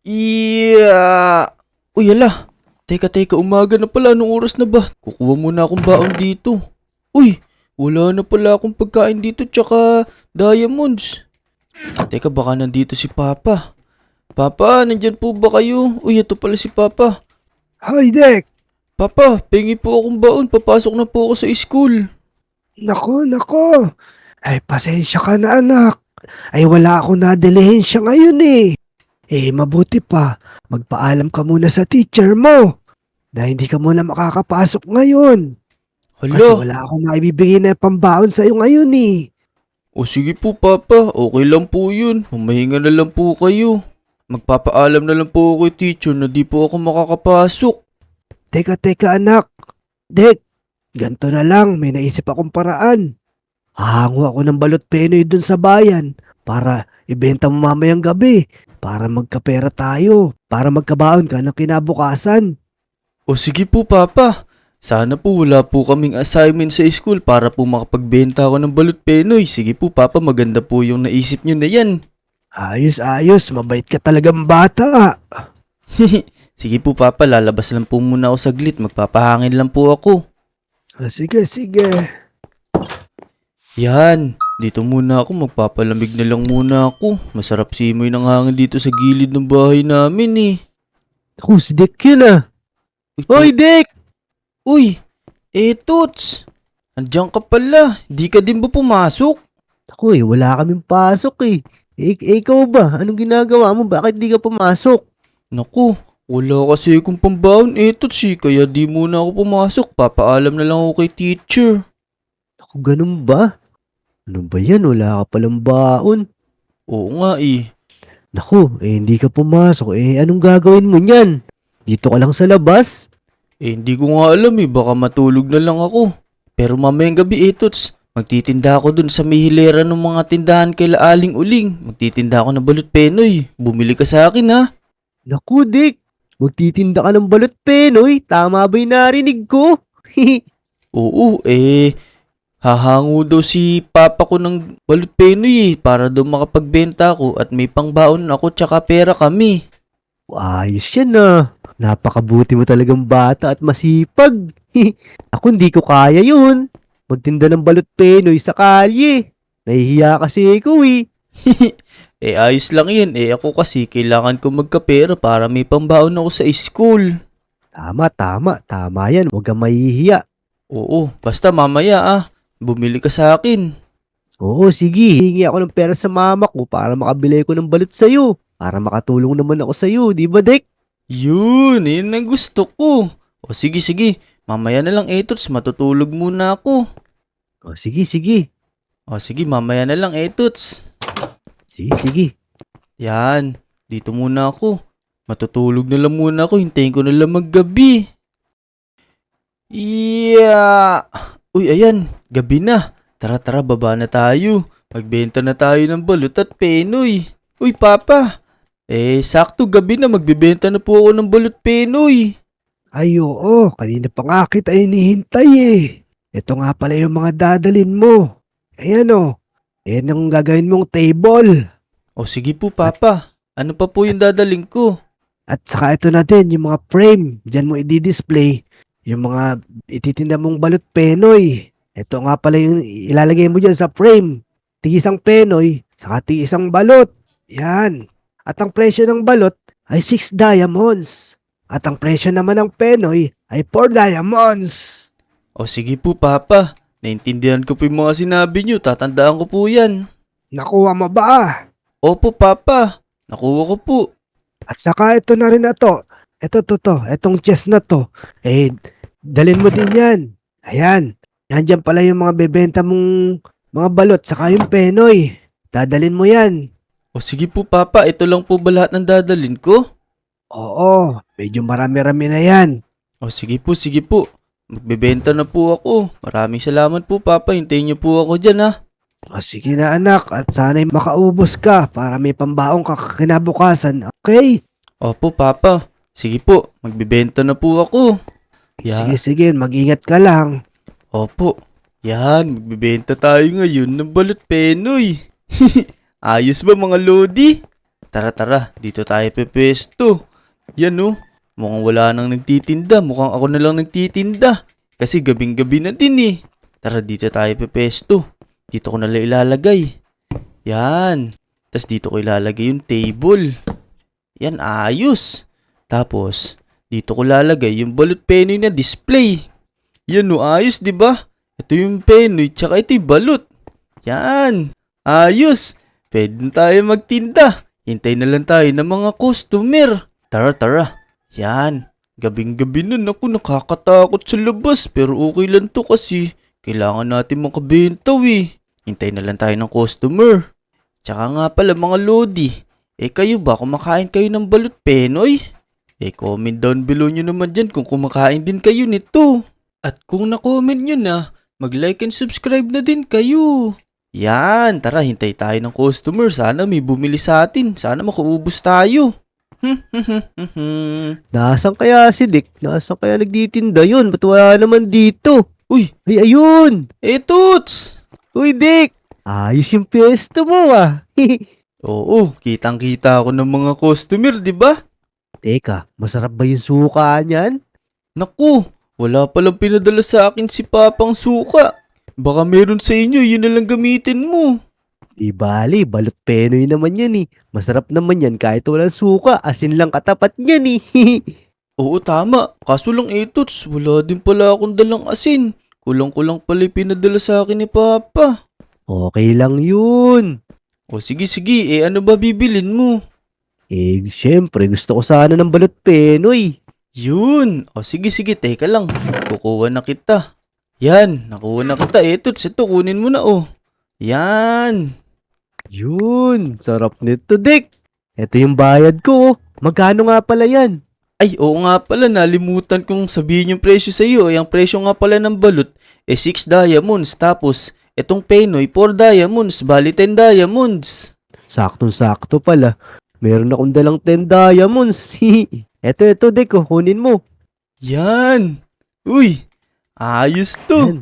Yeah! Uy, ala. Teka, umaga na pala. Anong oras na ba? Kukuha muna akong baon dito. Uy, wala na pala akong pagkain dito tsaka diamonds. Teka, baka nandito si Papa. Papa, nandyan po ba kayo? Uy, ito pala si Papa. Hoy, Dek! Papa, pengi po akong baon. Papasok na po ako sa school. Nako. Ay, pasensya ka na, anak. Ay, wala akong nadelihin siya ngayon eh. Mabuti pa. Magpaalam ka muna sa teacher mo na hindi ka muna makakapasok ngayon. Kasi Hala. wala akong maibibigay na pambaon sa'yo ngayon eh. O sige po, Papa. Okay lang po yun. Mamahinga na lang po kayo. Magpapaalam na lang po ako kay teacher na di po ako makakapasok. Teka, anak. Dek, ganito na lang. May naisip akong paraan. Hahango ako ng balot penoy dun sa bayan para ibenta mo mamayang gabi. Para magkapera tayo. Para magkabaon ka ng kinabukasan. O sige po, Papa. Sana po wala po kaming assignment sa school para po makapagbenta ako ng balot penoy. Sige po, Papa. Maganda po yung naisip nyo na yan. Ayos. Mabait ka talagang bata. Sige po, Papa. Lalabas lang po muna ako saglit. Magpapahangin lang po ako. Sige. Yan. Dito muna ako. Magpapalamig na lang muna ako. Masarap simoy ng hangin dito sa gilid ng bahay namin eh. Ako, si Dick yun ah. Hoy, Dick! Uy! Toots! Andiyan ka pala. Di ka din ba pumasok? Ako wala kaming pasok eh. Ikaw ba? Anong ginagawa mo? Bakit di ka pumasok? Naku, wala kasi akong pambaon Toots eh. Kaya di muna ako pumasok. Papaalam na lang ako kay teacher. Ako, ganun ba? Ano ba yan? Wala ka palang baon. Oo nga eh. Naku, hindi ka pumasok. Anong gagawin mo niyan? Dito ka lang sa labas? Hindi ko nga alam eh. Baka matulog na lang ako. Pero mamayang gabi Toots. Magtitinda ako dun sa may hilera ng mga tindahan kay Aling Uling. Magtitinda ako ng balot penoy. Bumili ka sa akin ha. Naku, Dick. Magtitinda ka ng balot penoy. Tama ba yung narinig ko? Oo hahango daw si Papa ko ng balot penoy para daw makapagbenta ako at may pangbaon ako tsaka pera kami. Ayos yan ah. Napakabuti mo talagang bata at masipag. Ako hindi ko kaya yun. Magtinda ng balot penoy sa kalye. Nahihiya kasi ako eh. Ayos lang yan. Ako kasi kailangan ko magkapera para may pambaon ako sa school. Tama yan. Huwag kang mahihiya. Oo, basta mamaya bumili ka sa akin. Oo, sige. Hingi ako ng pera sa mama ko para makabili ko ng balot sa'yo. Para makatulong naman ako sa'yo, di ba, Dek? Yun ang gusto ko. O sige, mamaya na lang Toots, matutulog muna ako. O, sige. O sige, mamaya na lang Toots. Sige. Yan, dito muna ako. Matutulog na lang muna ako, hintayin ko na lang maggabi. Yeah! Uy, ayan, gabi na. Tara, baba na tayo. Magbenta na tayo ng balot at penoy. Uy, Papa. Sakto gabi na, magbebenta na po ako ng balot penoy. Ay, oo. Kanina pa nga kita hinihintay eh. Ito nga pala yung mga dadalin mo. Ayan o. Ayan ang gagawin mong table. O sige po, Papa. Ano pa po yung dadaling ko? At saka ito na din, yung mga frame. Diyan mo i-display yung mga ititinda mong balot penoy. Ito nga pala yung ilalagay mo dyan sa frame. Tig-isang penoy, saka tig-isang balot. Yan. At ang presyo ng balot ay 6 diamonds. At ang presyo naman ng penoy ay 4 diamonds. O sige po, Papa. Naintindihan ko po yung mga sinabi nyo. Tatandaan ko po yan. Nakuha mo ba? Opo, Papa. Nakuha ko po. At saka ito na rin na to. Itong chest na to. Dalhin mo din yan. Ayan. Yan pala yung mga bebenta mong mga balot saka yung penoy. Dadalhin mo yan. O sige po, Papa. Ito lang po ba lahat ng dadalhin ko? Oo, medyo marami-rami na yan. O sige po. Magbebenta na po ako. Maraming salamat po, Papa. Hintayin niyo po ako dyan ha. O sige na anak, at sana'y makaubos ka para may pambaong ka kinabukasan, okay? Opo, Papa. Sige po. Magbebenta na po ako. Yan. Sige, mag-ingat ka lang. Opo. Yan, magbebenta tayo ngayon ng balot penoy. Ayos ba mga lodi? Tara tara, dito tayo pepesto. Yan oh, mukhang wala nang nagtitinda. Mukhang ako na lang nagtitinda. Kasi gabing-gabi na din eh. Tara, dito tayo pepesto. Dito ko na lang ilalagay. Yan. Tapos dito ko ilalagay yung table. Yan, ayos. Tapos, dito ko lalagay yung balot penoy na display. Yan oh, ayos, di ba? Ito yung penoy, tsaka ito yung balot. Yan. Ayos. Pwede na tayo magtinda. Hintay na lang tayo ng mga customer. Tara, tara. Yan. Gabing-gabi na. Naku, nakakatakot sa labas. Pero okay lang to kasi kailangan natin makabenta eh. Hintay na lang tayo ng customer. Tsaka nga pala mga lodi. Kayo ba? Kumakain kayo ng balot penoy? Comment down below nyo naman dyan kung kumakain din kayo nito. At kung na-comment nyo na, mag-like and subscribe na din kayo. Yan, tara, hintay tayo ng customer. Sana may bumili sa atin. Sana makaubos tayo. Nasaan kaya si Dick? Nasaan kaya nagtitinda yun? Ba't wala naman dito? Uy, Ay, ayun! Toots! Uy, Dick! Ayos yung pwesto mo ah. Oo, kitang-kita ako ng mga customer, di ba? Teka, masarap ba yung suka niyan? Naku, wala palang pinadala sa akin si Papang suka. Baka meron sa inyo, yun na lang gamitin mo. Di bali, balot penoy naman yan eh. Masarap naman yan kahit walang suka. Asin lang katapat niyan eh. Oo, tama. Kaso lang Toots, wala din pala akong dalang asin. Kulang-kulang pala yung pinadala sa akin ni Papa. Okay lang yun. O sige, ano ba bibilin mo? Syempre, gusto ko sana ng balot penoy. Yun. O sige, teka lang. Kukuha na kita. Yan, nakuha na kita. Toots, ito, kunin mo na Yan. Yun, sarap nito, Dick. Ito yung bayad ko. Magkano nga pala yan? Ay, oo nga pala, nalimutan kong sabihin yung presyo sa iyo. Ang presyo nga pala ng balot, 6 diamonds. Tapos, itong penoy, 4 diamonds. Bali, 10 diamonds. Saktong-sakto pala. Meron akong dalang 10 diamonds. Ito, Dick, kunin mo. Yan. Uy, ayos to. Yan.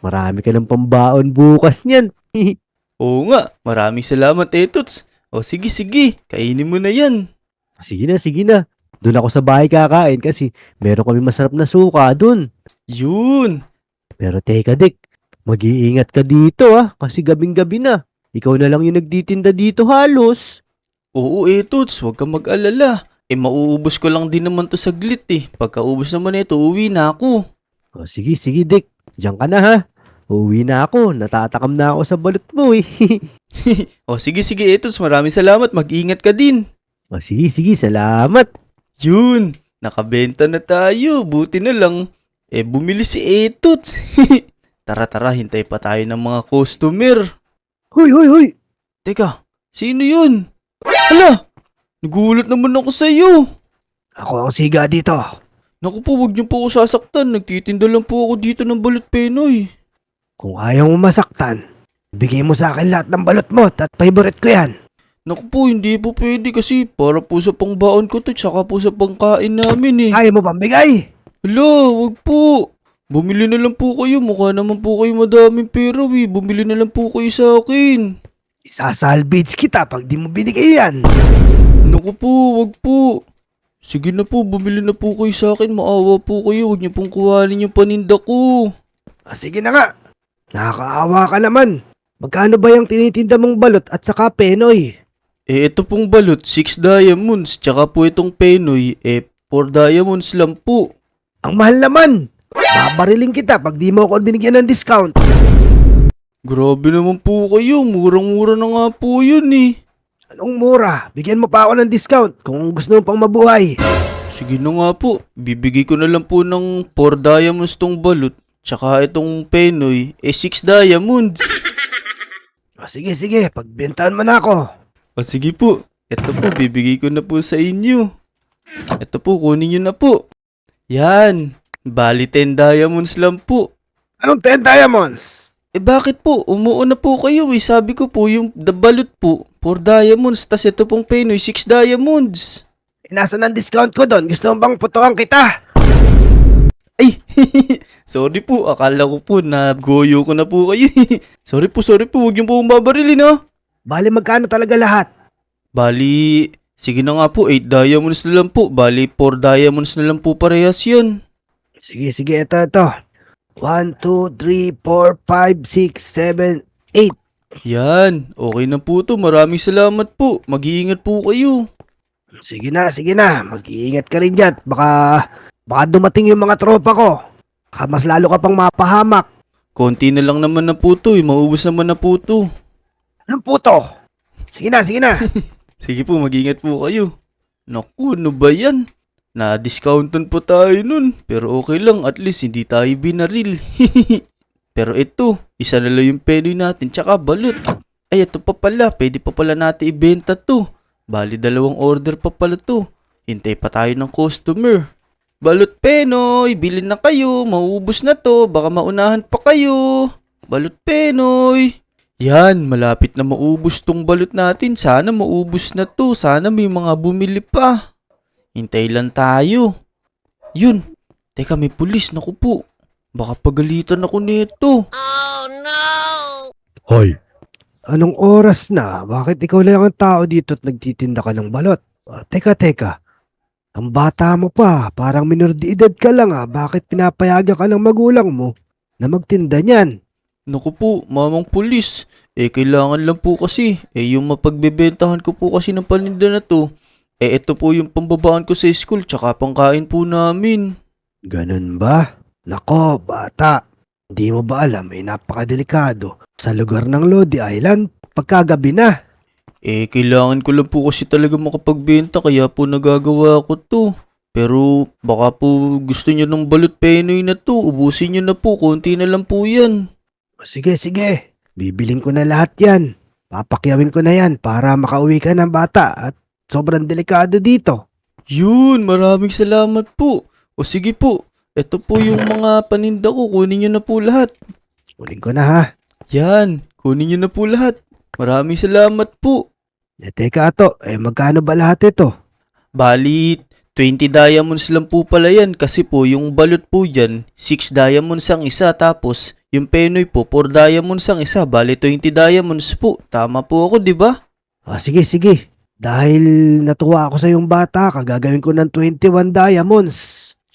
Marami ka ng pambaon bukas niyan. Oo nga, maraming salamat Toots. O sige, kainin mo na yan. Sige na. Doon ako sa bahay kakain kasi meron kami masarap na suka doon. Yun. Pero teka, Dick, mag-iingat ka dito kasi gabing-gabi na. Ikaw na lang yung nagtitinda dito halos. Oo Toots, huwag kang mag-alala. Mauubos ko lang din naman to saglit Pagkaubos naman ito, uwi na ako. O sige, Dick. Diyan ka na ha. Uuwi na ako. Natatakam na ako sa balot mo O sige Toots, maraming salamat. Mag-ingat ka din. O sige, salamat. Yun, nakabenta na tayo. Buti na lang. Bumili si Toots. Tara, hintay pa tayo ng mga customer. Hoy. Teka, sino yun? Hala, nagulat naman ako sa iyo. Ako ang siga dito. Naku po, huwag niyo po ako sasaktan. Nagtitinda lang po ako dito ng balot penoy. Kung ayaw mo masaktan, bigay mo sa akin lahat ng balot mo at favorite ko yan. Naku po, hindi po pwede kasi para po sa pangbaon ko to tsaka po sa pangkain namin Ayaw mo bang bigay? Hala, wag po. Bumili na lang po kayo. Mukha naman po kayo madaming pera Bumili na lang po kayo sa akin. Isasalvage kita pag di mo binigay yan. Naku po, wag po. Sige na po, bumili na po kayo sa akin. Maawa po kayo. Huwag niyo pong kuhanin yung paninda ko. Sige na nga. Nakakaawa ka naman. Magkano ba yung tinitinda mong balot at saka penoy? Ito pong balot, 6 diamonds. Tsaka po itong penoy, 4 diamonds lang po. Ang mahal naman. Babariling kita pag di mo ako binigyan ng discount. Grabe naman po kayo. Murang-mura na nga po yun Anong mura? Bigyan mo pa ako ng discount kung gusto mo pang mabuhay. Sige na nga po. Bibigay ko na lang po ng 4 diamonds tong balot. Tsaka itong penoy, 6 diamonds. Sige. Pagbentahan mo na ako. O sige po. Ito po, bibigay ko na po sa inyo. Ito po, kunin nyo na po. Yan. Bali 10 diamonds lang po. Anong 10 diamonds? Bakit po? Umuuna po kayo Sabi ko po, yung balot po, 4 diamonds. Tas ito pong penoy, 6 diamonds. Nasaan ang discount ko doon? Gusto mo bang putukan kita? Ay, sorry po. Akala ko po na goyo ko na po kayo. Sorry po. Huwag niyo po akong babarilin Bale magkano talaga lahat? Bali, sige na nga po, 8 diamonds na lang po. Bali, 4 diamonds na lang po parehas yan. Sige, ito. 1, 2, 3, 4, 5, 6, 7, 8. Yan, okay na po to. Maraming salamat po. Mag-iingat po kayo. Sige na. Mag-iingat ka rin dyan. Baka dumating yung mga tropa ko. Baka mas lalo ka pang mapahamak. Konti na lang naman na po to. Maubos naman na po to. Anong puto? Sige na. Sige po, mag-ingat po kayo. Naku, ano ba yan? Na-discountan po tayo nun. Pero okay lang, at least hindi tayo binaril. Pero ito, isa na lang yung penoy natin, tsaka balot. Ay, ito pa pala, pwede pa pala natin ibenta to. Bali, 2 order pa pala to. Hintay pa tayo ng customer. Balot penoy, bilhin na kayo, mauubos na to, baka maunahan pa kayo. Balot penoy. Yan, malapit na maubos tong balot natin. Sana maubos na to, sana may mga bumili pa. Hintay lang tayo. Yun. Teka, may pulis. Naku po. Baka pagalitan ako nito. Hoy. Anong oras na? Bakit ikaw lang ang tao dito at nagtitinda ka ng balot? Teka. Ang bata mo pa. Parang minor de edad ka lang Bakit pinapayagan ka ng magulang mo na magtinda niyan? Naku po, mamang pulis. Kailangan lang po kasi. Yung mapagbebentahan ko po kasi ng paninda na to. Ito po yung pambabaan ko sa school tsaka pangkain po namin. Ganun ba? Nako, bata. Hindi mo ba alam napakadelikado sa lugar ng Lodi Island pagkagabi na? Kailangan ko lang po kasi talaga makapagbenta kaya po nagagawa ko to. Pero baka po gusto niyo ng balot penoy na to. Ubusin niyo na po, konti na lang po yan. Sige. Bibiling ko na lahat yan. Papakyawin ko na yan para makauwi ka ng bata at sobrang delikado dito. Yun, maraming salamat po. O sige po, ito po yung mga paninda ko. Kunin niyo na po lahat. Kunin ko na ha. Yan, kunin niyo na po lahat. Maraming salamat po. Teka ato, magkano ba lahat ito? Bali, 20 diamonds lang po pala yan kasi po yung balot po dyan, 6 diamonds ang isa tapos yung penoy po 4 diamonds ang isa. Bali, 20 diamonds po. Tama po ako, di ba? Sige. Dahil natuwa ako sa yung bata, kagagawin ko ng 21 diamonds.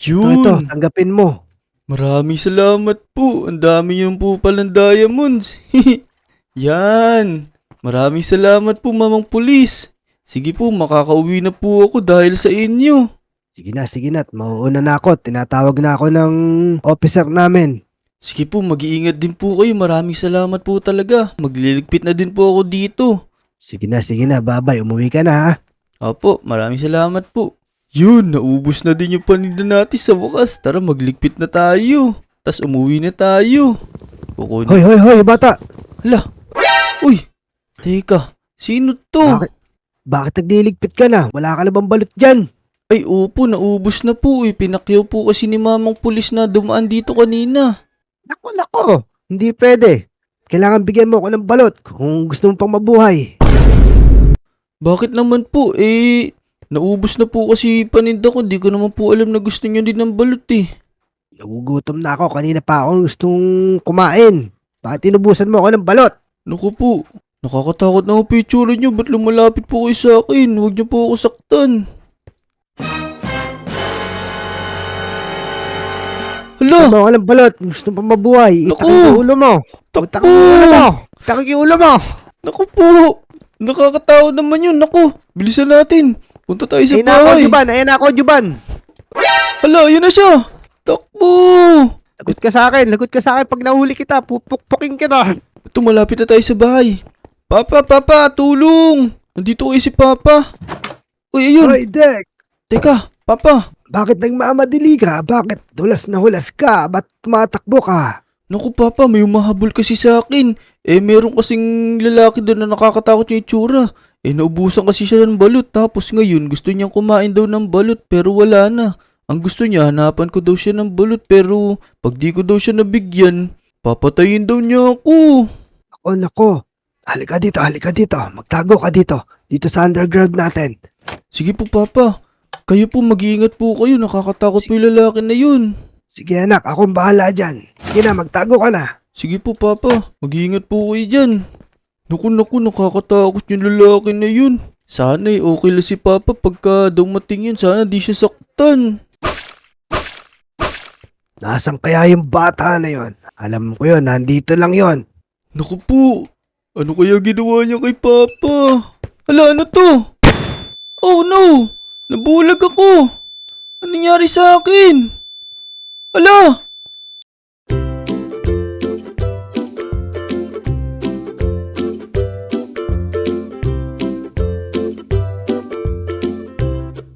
Yun. Ito, tanggapin mo. Maraming salamat po. Ang dami niyo po palang diamonds. Yan. Maraming salamat po, mamang pulis. Sige po, makakauwi na po ako dahil sa inyo. Sige na. At mauuna na ako. Tinatawag na ako ng officer namin. Sige po, mag-iingat din po kayo. Maraming salamat po talaga. Magliligpit na din po ako dito. Sige na. Bye-bye. Umuwi ka na ha. Opo, maraming salamat po. Yun, naubos na din yung paninda natin sa wakas. Tara, magligpit na tayo. Tas umuwi na tayo. Kukunin. Hoy, bata. Hala. Uy, teka. Sino to? Bakit nagliligpit ka na? Wala ka na bang balot dyan? Ay, opo, naubos na po. Pinakyaw po kasi ni mamang pulis na dumaan dito kanina. Nako. Hindi pwede. Kailangan bigyan mo ako ng balot kung gusto mo pang mabuhay. Bakit naman po? Naubos na po kasi paninda ko. Di ko naman po alam na gusto niyo din ng balot Nagugutom na ako. Kanina pa ako gustong kumain. Bakit inubusan mo ako ng balot? Naku po, nakakatakot na ang picture niyo. Ba't lumalapit po kayo sa akin? Huwag niyo po ako saktan. Hala! Gusto mo ako ng balot. Gusto mo pang mabuhay. Naku! Itakot yung ulo mo. Itakot yung ulo mo. Naku po! Nakakatakot naman yun. Naku! Bilisan natin. Punta tayo sa Ayun na ako, bahay. Juban. Hala, yun na siya. Takbo! Lagot ka sa akin. Pag nahuli kita, pupukpukin kita. Ito, malapit na tayo sa bahay. Papa, tulong! Nandito kayo si Papa. Uy, ayun. Hoy, Dek. Teka, Papa. Bakit nagmamadali ka? Bakit hulas na hulas ka? Ba't tumatakbo ka? Naku, Papa, may umahabol kasi sa akin. Meron kasing lalaki doon na nakakatakot yung itsura. Naubusan kasi siya ng balot. Tapos ngayon, gusto niyang kumain daw ng balot pero wala na. Ang gusto niya, hanapan ko daw siya ng balot pero pag di ko daw siya nabigyan, papatayin daw niya ako. Nako. Halika dito. Magtago ka dito. Dito sa underground natin. Sige po, Papa. Kayo po, mag-iingat po kayo. Nakakatakot po yung lalaki na yun. Sige anak, akong bahala dyan. Sige na, magtago ka na. Sige po, Papa. Mag-iingat po kayo dyan. Naku, nakakatakot yung lalaki na yun. Sana'y okay lang si Papa pagka dumating yun. Sana di siya saktan. Nasaan kaya yung bata na yon? Alam ko yun, nandito lang yon. Naku po, ano kaya ginawa niya kay Papa? Hala, ano to? Oh no! Nabulag ako! Ano nangyari sa akin? Hala!